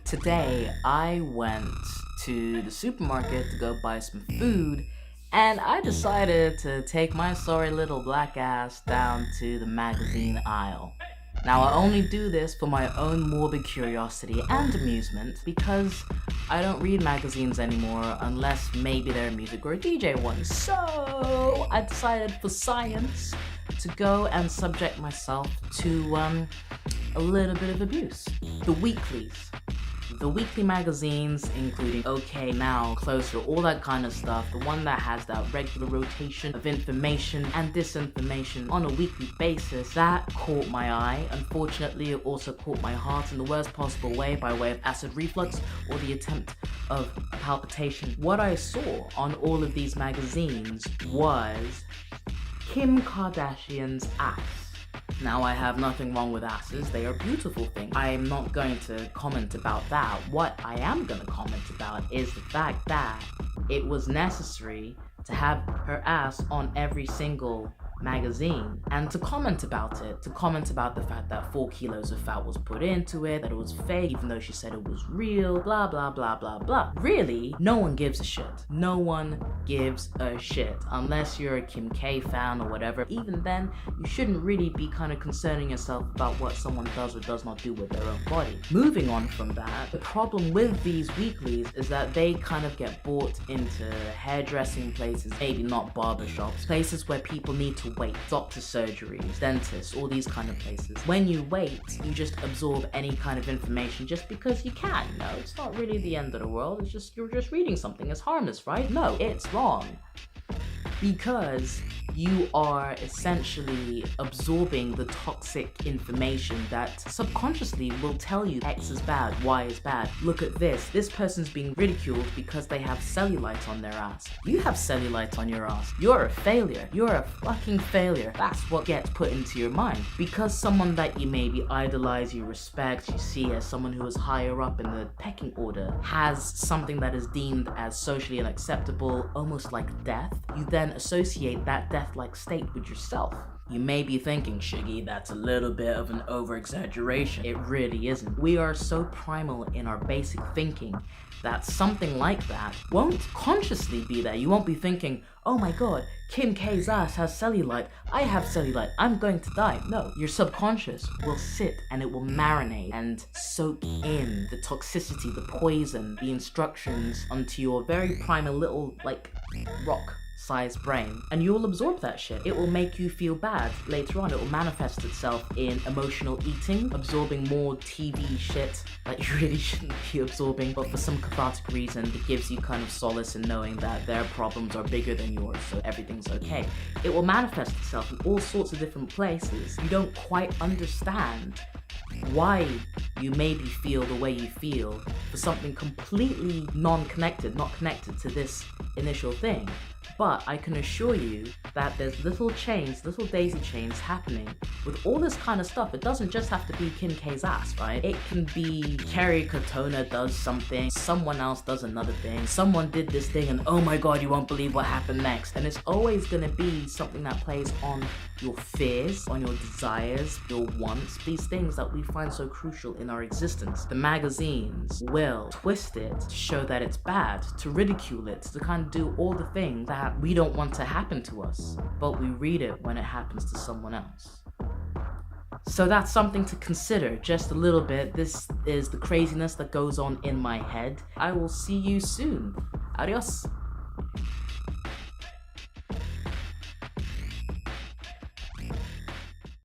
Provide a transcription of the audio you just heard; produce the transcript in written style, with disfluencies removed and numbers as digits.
Today, I went to the supermarket to go buy some food, and I decided to take my sorry little black ass down to the magazine aisle. Now, I only do this for my own morbid curiosity and amusement because I don't read magazines anymore unless maybe they're a music or a DJ one. So I decided for science to go and subject myself to a little bit of abuse. The weeklies. The weekly magazines, including OK Now, Closer, all that kind of stuff, the one that has that regular rotation of information and disinformation on a weekly basis, that caught my eye. Unfortunately, it also caught my heart in the worst possible way by way of acid reflux or the attempt of a palpitation. What I saw on all of these magazines was Kim Kardashian's ass. Now, I have nothing wrong with asses, they are beautiful things. I am not going to comment about that. What I am going to comment about is the fact that it was necessary to have her ass on every single magazine and to comment about it, to comment about the fact that 4 kilos of fat was put into it, that it was fake even though she said it was real, blah blah blah blah blah. Really, no one gives a shit. No one gives a shit unless you're a Kim K fan or whatever. Even then, you shouldn't really be kind of concerning yourself about what someone does or does not do with their own body. Moving on from that, the problem with these weeklies is that they kind of get bought into hairdressing places, maybe not barbershops, places where people need to wait, doctor surgeries, dentists, all these kind of places. When you wait, you just absorb any kind of information just because you can, you know? It's not really the end of the world, it's just, you're just reading something, it's harmless, right? No, it's wrong. Because you are essentially absorbing the toxic information that subconsciously will tell you X is bad, Y is bad. Look at this. This person's being ridiculed because they have cellulite on their ass. You have cellulite on your ass. You're a failure. You're a fucking failure. That's what gets put into your mind. Because someone that you maybe idolize, you respect, you see as someone who is higher up in the pecking order, has something that is deemed as socially unacceptable, almost like death, you then associate that death-like state with yourself. You may be thinking, Shiggy, that's a little bit of an over-exaggeration. It really isn't. We are so primal in our basic thinking that something like that won't consciously be there. You won't be thinking, oh my god, Kim K's ass has cellulite, I have cellulite, I'm going to die. No, your subconscious will sit and it will marinate and soak in the toxicity, the poison, the instructions onto your very primal little, like, rock-sized brain, and you will absorb that shit. It will make you feel bad later on. It will manifest itself in emotional eating, absorbing more TV shit that you really shouldn't be absorbing, but for some cathartic reason, it gives you kind of solace in knowing that their problems are bigger than yours, so everything's okay. It will manifest itself in all sorts of different places. You don't quite understand why you maybe feel the way you feel for something completely non-connected, not connected to this initial thing. But I can assure you that there's little chains, little daisy chains happening with all this kind of stuff. It doesn't just have to be Kim K's ass, right? It can be Kerry Katona does something, someone else does another thing, someone did this thing and oh my god, you won't believe what happened next. And it's always gonna be something that plays on your fears, on your desires, your wants, these things that we find so crucial in our existence. The magazines will twist it to show that it's bad, to ridicule it, to kind of do all the things that we don't want to happen to us, but we read it when it happens to someone else. So that's something to consider, just a little bit. This is the craziness that goes on in my head. I will see you soon. Adios.